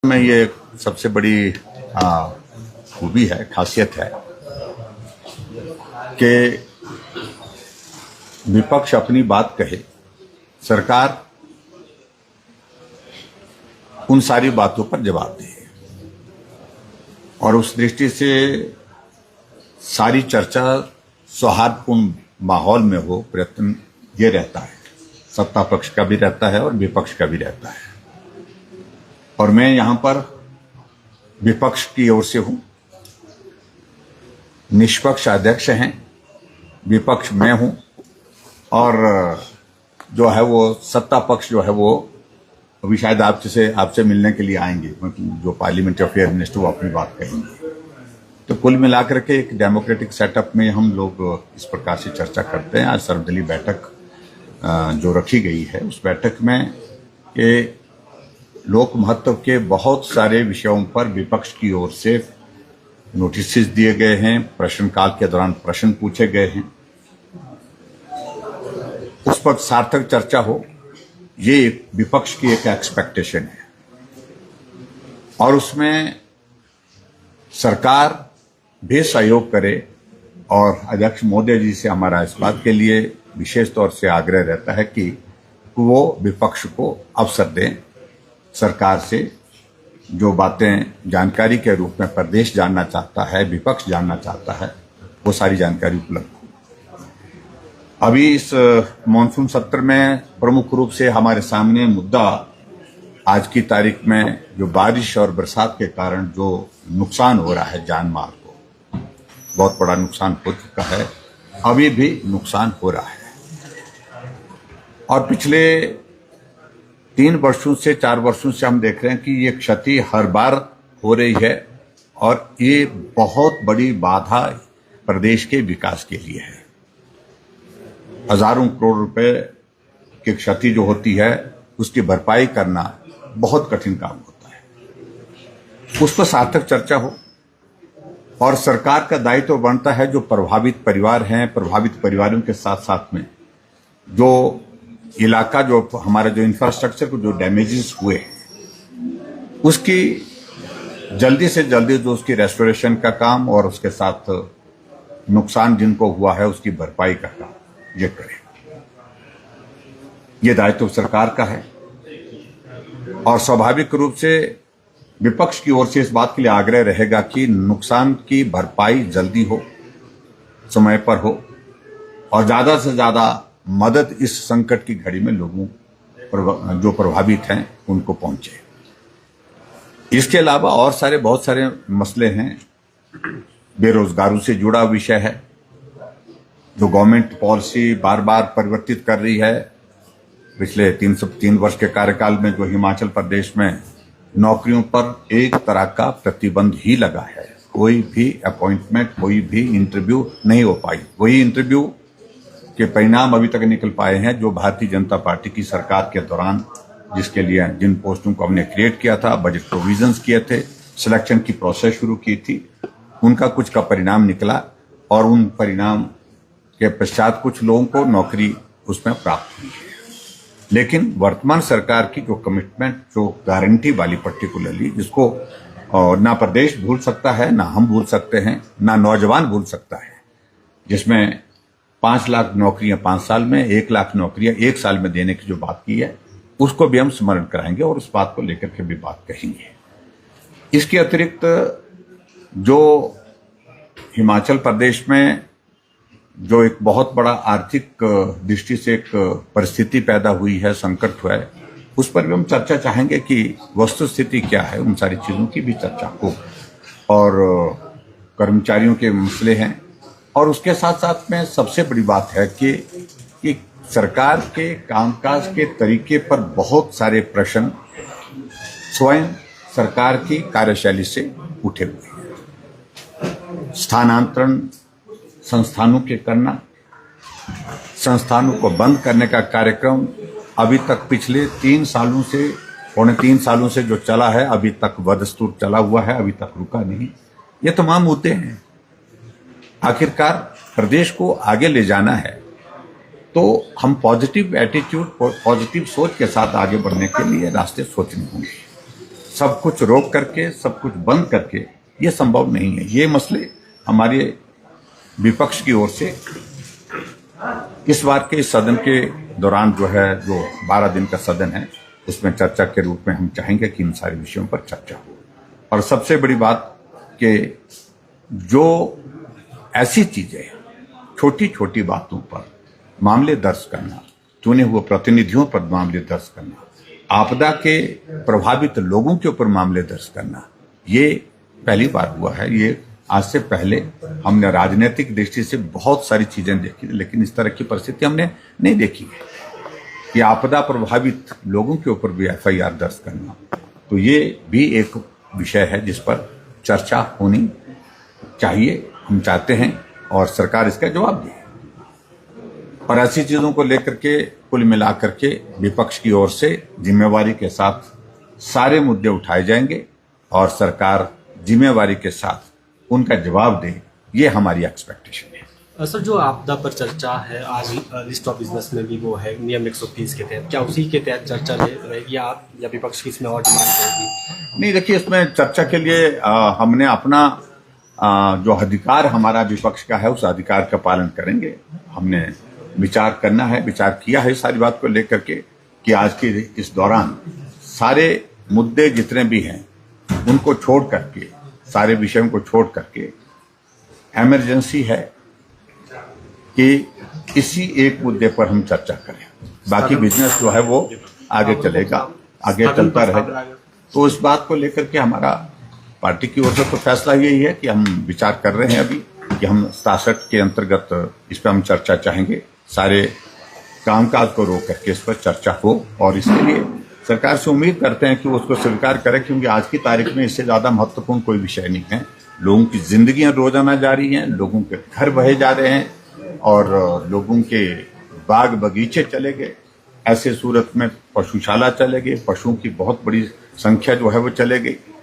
में ये सबसे बड़ी खूबी है, खासियत है कि विपक्ष अपनी बात कहे, सरकार उन सारी बातों पर जवाब दे। और उस दृष्टि से सारी चर्चा सौहार्दपूर्ण माहौल में हो, प्रयत्न ये रहता है। सत्ता पक्ष का भी रहता है और विपक्ष का भी रहता है। और मैं यहां पर विपक्ष की ओर से हूं। निष्पक्ष अध्यक्ष हैं, विपक्ष मैं हूं, और जो है वो सत्ता पक्ष जो है वो अभी शायद आपसे मिलने के लिए आएंगे, जो पार्लियामेंट्री अफेयर मिनिस्टर वो अपनी बात कहेंगे। तो कुल मिलाकर के एक डेमोक्रेटिक सेटअप में हम लोग इस प्रकार से चर्चा करते हैं। आज सर्वदलीय बैठक जो रखी गई है, उस बैठक में ये लोक महत्व के बहुत सारे विषयों पर विपक्ष की ओर से नोटिस दिए गए हैं, प्रश्नकाल के दौरान प्रश्न पूछे गए हैं, उस पर सार्थक चर्चा हो, ये विपक्ष की एक एक्सपेक्टेशन है। और उसमें सरकार भी सहयोग करे। और अध्यक्ष महोदय जी से हमारा इस बात के लिए विशेष तौर से आग्रह रहता है कि वो विपक्ष को अवसर दें, सरकार से जो बातें जानकारी के रूप में प्रदेश जानना चाहता है, विपक्ष जानना चाहता है, वो सारी जानकारी उपलब्ध हो। अभी इस मॉनसून सत्र में प्रमुख रूप से हमारे सामने मुद्दा आज की तारीख में जो बारिश और बरसात के कारण जो नुकसान हो रहा है, जान माल को बहुत बड़ा नुकसान हो चुका है, अभी भी नुकसान हो रहा है। और पिछले 3 वर्षों से 4 वर्षों से हम देख रहे हैं कि ये क्षति हर बार हो रही है और ये बहुत बड़ी बाधा प्रदेश के विकास के लिए है। हजारों करोड़ रुपए की क्षति जो होती है, उसकी भरपाई करना बहुत कठिन काम होता है। उस पर सार्थक चर्चा हो। और सरकार का दायित्व बनता है जो प्रभावित परिवार हैं, प्रभावित परिवारों के साथ साथ में जो इलाका, जो हमारा जो इंफ्रास्ट्रक्चर को जो डैमेजेस हुए, उसकी जल्दी से जल्दी जो उसकी रेस्टोरेशन का काम और उसके साथ नुकसान जिनको हुआ है उसकी भरपाई का काम ये करे। ये दायित्व सरकार का है। और स्वाभाविक रूप से विपक्ष की ओर से इस बात के लिए आग्रह रहेगा कि नुकसान की भरपाई जल्दी हो, समय पर हो, और ज्यादा से ज्यादा मदद इस संकट की घड़ी में लोगों जो प्रभावित हैं उनको पहुंचे। इसके अलावा और बहुत सारे मसले हैं। बेरोजगारों से जुड़ा विषय है, जो गवर्नमेंट पॉलिसी बार बार परिवर्तित कर रही है। पिछले 3 वर्ष के कार्यकाल में जो हिमाचल प्रदेश में नौकरियों पर एक तरह का प्रतिबंध ही लगा है, कोई भी अपॉइंटमेंट, कोई भी इंटरव्यू नहीं हो पाई। वही इंटरव्यू के परिणाम अभी तक निकल पाए हैं जो भारतीय जनता पार्टी की सरकार के दौरान जिसके लिए जिन पोस्टों को हमने क्रिएट किया था, बजट प्रोविजंस किए थे, सिलेक्शन की प्रोसेस शुरू की थी, उनका कुछ का परिणाम निकला। और उन परिणाम के पश्चात कुछ लोगों को नौकरी उसमें प्राप्त हुई है। लेकिन वर्तमान सरकार की जो कमिटमेंट, जो गारंटी वाली पर्टिकुलरली, जिसको ना प्रदेश भूल सकता है, ना हम भूल सकते हैं, ना नौजवान भूल सकता है, जिसमें 5 लाख नौकरियां 5 साल में, 1 लाख नौकरियां 1 साल में देने की जो बात की है, उसको भी हम स्मरण कराएंगे और उस बात को लेकर के भी बात कहेंगे। इसके अतिरिक्त जो हिमाचल प्रदेश में जो एक बहुत बड़ा आर्थिक दृष्टि से एक परिस्थिति पैदा हुई है, संकट हुआ है, उस पर भी हम चर्चा चाहेंगे कि वस्तु स्थिति क्या है, उन सारी चीजों की भी चर्चा हो। और कर्मचारियों के मसले हैं। और उसके साथ साथ में सबसे बड़ी बात है कि सरकार के कामकाज के तरीके पर बहुत सारे प्रश्न स्वयं सरकार की कार्यशैली से उठे हुए हैं। स्थानांतरण संस्थानों के करना, संस्थानों को बंद करने का कार्यक्रम अभी तक पिछले 3 सालों से, पौने 3 सालों से जो चला है, अभी तक बदस्तूर चला हुआ है, अभी तक रुका नहीं। ये तमाम मुद्दे हैं। आखिरकार प्रदेश को आगे ले जाना है तो हम पॉजिटिव एटीट्यूड, पॉजिटिव सोच के साथ आगे बढ़ने के लिए रास्ते सोचने होंगे। सब कुछ रोक करके, सब कुछ बंद करके ये संभव नहीं है। ये मसले हमारे विपक्ष की ओर से इस बार के सदन के दौरान जो 12 दिन का सदन है, उसमें चर्चा के रूप में हम चाहेंगे कि इन सारे विषयों पर चर्चा हो। और सबसे बड़ी बात कि जो ऐसी चीजें, छोटी छोटी बातों पर मामले दर्ज करना, चुने हुए प्रतिनिधियों पर मामले दर्ज करना, आपदा के प्रभावित लोगों के ऊपर मामले दर्ज करना, ये पहली बार हुआ है। ये आज से पहले हमने राजनीतिक दृष्टि से बहुत सारी चीजें देखी, लेकिन इस तरह की परिस्थिति हमने नहीं देखी है कि आपदा प्रभावित लोगों के ऊपर भी FIR दर्ज करना। तो ये भी एक विषय है जिस पर चर्चा होनी चाहिए, हम चाहते हैं, और सरकार इसका जवाब दे। और ऐसी चीजों को लेकर के कुल मिलाकर के विपक्ष की ओर से जिम्मेवारी के साथ सारे मुद्दे उठाए जाएंगे और सरकार जिम्मेवारी के साथ उनका जवाब दे, ये हमारी एक्सपेक्टेशन है। सर, जो आपदा पर चर्चा है आज लिस्ट ऑफ बिजनेस में भी वो है नियम 130 के तहत, क्या उसी के तहत चर्चा रहेगी आप या विपक्ष की इसमें और डिमांड रहेगी? नहीं, देखिए, इसमें चर्चा के लिए हमने अपना जो अधिकार हमारा विपक्ष का है उस अधिकार का पालन करेंगे। हमने विचार करना है, विचार किया है सारी बात को लेकर के कि आज के इस दौरान सारे मुद्दे जितने भी हैं उनको छोड़ करके, सारे विषयों को छोड़ करके इमरजेंसी है कि किसी एक मुद्दे पर हम चर्चा करें। बाकी बिजनेस जो है वो आगे चलेगा, आगे चलता रहेगा। तो इस बात को लेकर के हमारा पार्टी की ओर से तो फैसला यही है कि हम विचार कर रहे हैं अभी कि हम 67 के अंतर्गत इस पर हम चर्चा चाहेंगे। सारे कामकाज को रोक करके इस पर चर्चा हो, और इसके लिए सरकार से उम्मीद करते हैं कि वो उसको स्वीकार करे, क्योंकि आज की तारीख में इससे ज्यादा महत्वपूर्ण कोई विषय नहीं है। लोगों की जिंदगियां रोजाना जारी हैं, लोगों के घर बहे जा रहे हैं और लोगों के बाग बगीचे चले गए। ऐसे सूरत में पशुशाला चले गए, पशुओं की बहुत बड़ी संख्या जो है वो चले गई।